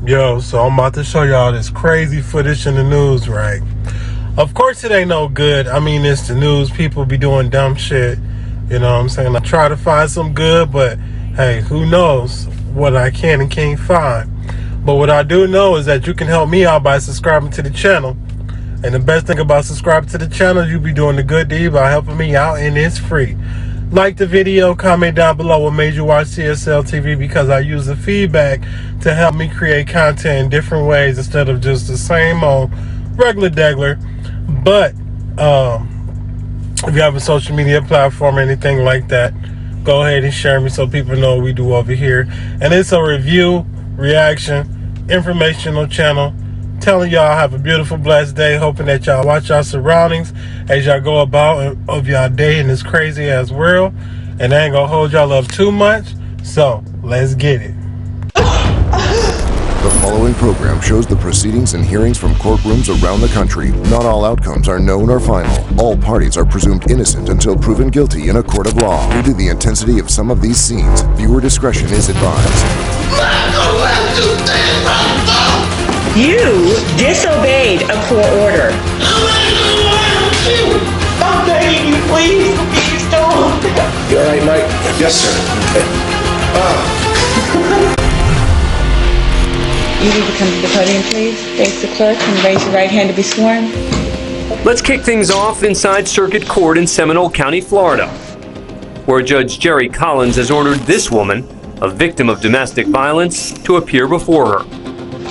Yo, so I'm about to show y'all this crazy footage in the news, right? Of course it ain't no good. I mean, it's the news. People be doing dumb shit. You know what I'm saying? I try to find some good, but hey, who knows what I can and can't find. But what I do know is that you can help me out by subscribing to the channel. And the best thing about subscribing to the channel, you be doing the good deed by helping me out, and it's free. Like the video, comment down below what made you watch TSL TV, because I use the feedback to help me create content in different ways instead of just the same old regular degler. But if you have a social media platform or anything like that, go ahead and share me so people know what we do over here. And it's a review, reaction, informational channel. Telling y'all have a beautiful, blessed day. Hoping that y'all watch y'all surroundings as y'all go about of y'all day in this crazy ass world. And I ain't gonna hold y'all up too much. So let's get it. The following program shows the proceedings and hearings from courtrooms around the country. Not all outcomes are known or final. All parties are presumed innocent until proven guilty in a court of law. Due to the intensity of some of these scenes, viewer discretion is advised. You disobeyed a court order. I'm begging you, please don't. You all right, Mike? Yes, sir. Okay. You need to come to the podium, please. Face the clerk and raise your right hand to be sworn. Let's kick things off inside Circuit Court in Seminole County, Florida, where Judge Jerry Collins has ordered this woman, a victim of domestic violence, to appear before her.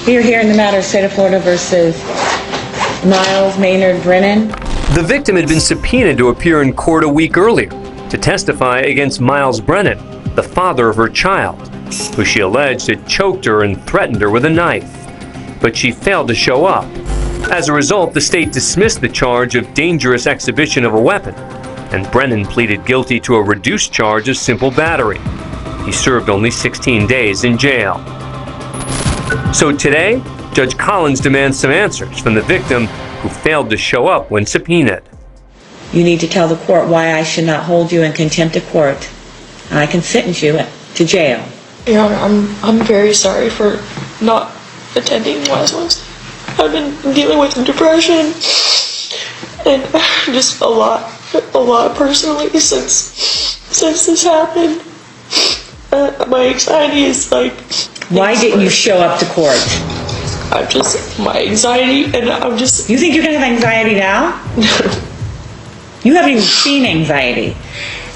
We are here in the matter of State of Florida versus Miles Maynard Brennan. The victim had been subpoenaed to appear in court a week earlier to testify against Miles Brennan, the father of her child, who she alleged had choked her and threatened her with a knife. But she failed to show up. As a result, the state dismissed the charge of dangerous exhibition of a weapon, and Brennan pleaded guilty to a reduced charge of simple battery. He served only 16 days in jail. So today, Judge Collins demands some answers from the victim who failed to show up when subpoenaed. You need to tell the court why I should not hold you in contempt of court. I can sentence you to jail. Your Honor, I'm very sorry for not attending last Wednesday. I've been dealing with depression and just a lot personally since this happened. My anxiety is like... Why didn't you show up to court? My anxiety, and I'm just... You think you're going to have anxiety now? You haven't even seen anxiety.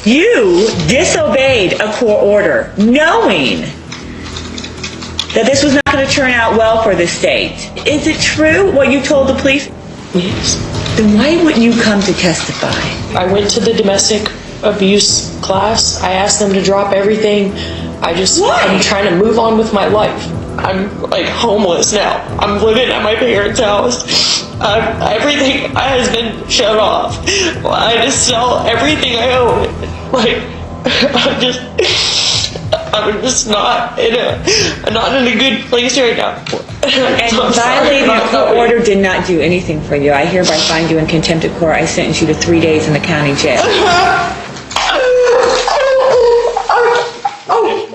You disobeyed a court order, knowing that this was not going to turn out well for the state. Is it true what you told the police? Yes. Then why wouldn't you come to testify? I went to the domestic abuse class. I asked them to drop everything. I'm trying to move on with my life. I'm like homeless now. I'm living at my parents' house. Everything has been shut off. I just sell everything I own. I'm just not in a good place right now. And violating a court order did not do anything for you. I hereby find you in contempt of court. I sentence you to 3 days in the county jail.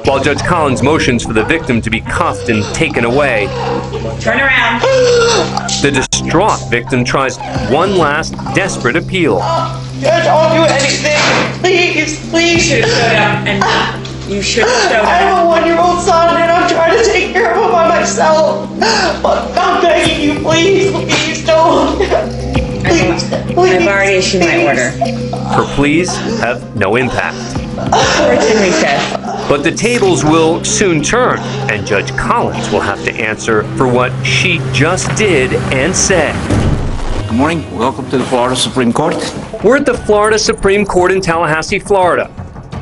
While Judge Collins motions for the victim to be cuffed and taken away, Turn around. the distraught victim tries one last desperate appeal. Judge, I'll do anything. Please. You should have showed up, and you should have showed I have up. a 1-year-old son and I'm trying to take care of him by myself. But I'm begging you, please don't. I've already issued my order. Her pleas have no impact. Court's in recess. But the tables will soon turn, and Judge Collins will have to answer for what she just did and said. Good morning. Welcome to the Florida Supreme Court. We're at the Florida Supreme Court in Tallahassee, Florida.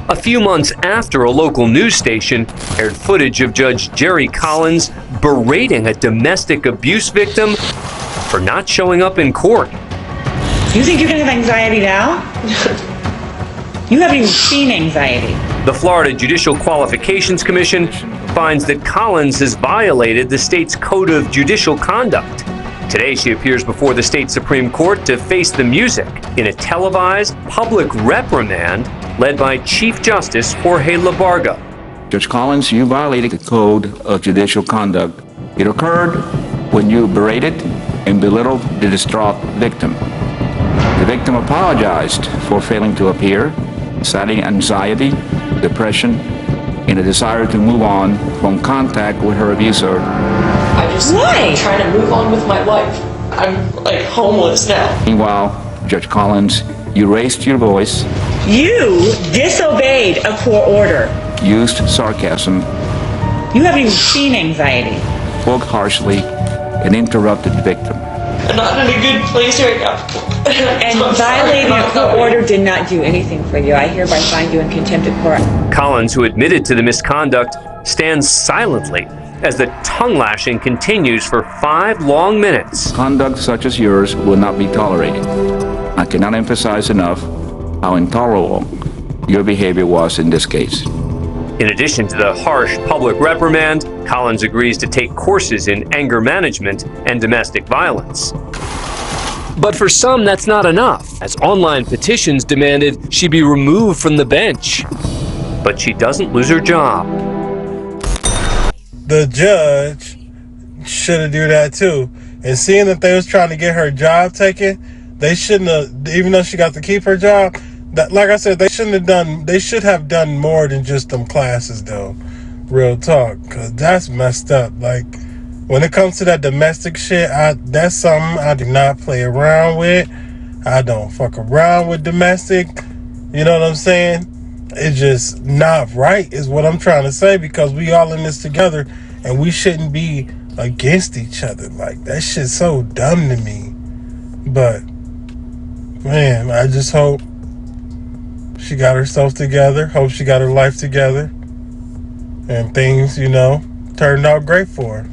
A few months after a local news station aired footage of Judge Jerry Collins berating a domestic abuse victim for not showing up in court. You think you're going to have anxiety now? You haven't even seen anxiety. The Florida Judicial Qualifications Commission finds that Collins has violated the state's Code of Judicial Conduct. Today, she appears before the state Supreme Court to face the music in a televised public reprimand led by Chief Justice Jorge Labarga. Judge Collins, you violated the Code of Judicial Conduct It occurred when you berated and belittled the distraught victim. The victim apologized for failing to appear, citing anxiety, depression, and a desire to move on from contact with her abuser. Why? I'm trying to move on with my life. I'm like homeless now. Meanwhile, Judge Collins, you raised your voice, You disobeyed a court order. used sarcasm, You have even seen anxiety. spoke harshly, and interrupted the victim. I'm not in a good place right now. And I'm sorry violating a about court that. order did not do anything for you. I hereby find you in contempt of court. Collins, who admitted to the misconduct, stands silently as the tongue lashing continues for 5 long minutes. Conduct such as yours will not be tolerated. I cannot emphasize enough how intolerable your behavior was in this case. In addition to the harsh public reprimand, Collins agrees to take courses in anger management and domestic violence. But for some, that's not enough, as online petitions demanded she be removed from the bench. But she doesn't lose her job. The judge should have do that too. And seeing that they was trying to get her job taken, they shouldn't have, even though she got to keep her job, that, like I said, they should have done more than just them classes though. Real talk. Cause that's messed up. Like, when it comes to that domestic shit, that's something I do not play around with. I don't fuck around with domestic. You know what I'm saying? It's just not right is what I'm trying to say, because we all in this together and we shouldn't be against each other. Like, that shit's so dumb to me. But, man, I just hope she got herself together. Hope she got her life together. And things, turned out great for her.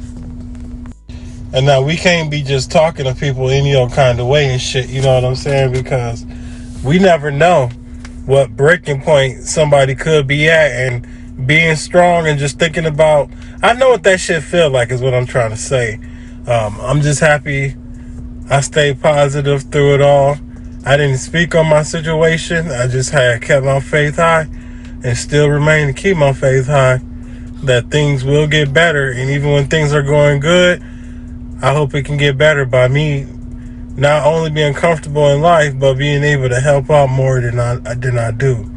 And now we can't be just talking to people any old kind of way and shit, you know what I'm saying? Because we never know what breaking point somebody could be at, and being strong and just thinking about, I know what that shit feel like is what I'm trying to say. I'm just happy I stayed positive through it all. I didn't speak on my situation. I just had kept my faith high and still remain to keep my faith high that things will get better. And even when things are going good, I hope it can get better by me not only being comfortable in life, but being able to help out more than I do.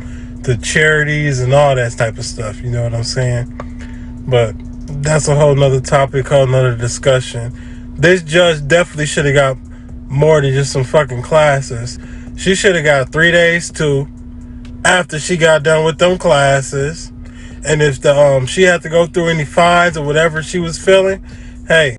The charities and all that type of stuff, you know what I'm saying? But that's a whole nother topic, whole nother discussion. This judge definitely should have got more than just some fucking classes. She should have got 3 days too, after she got done with them classes. And if she had to go through any fines or whatever she was feeling, hey,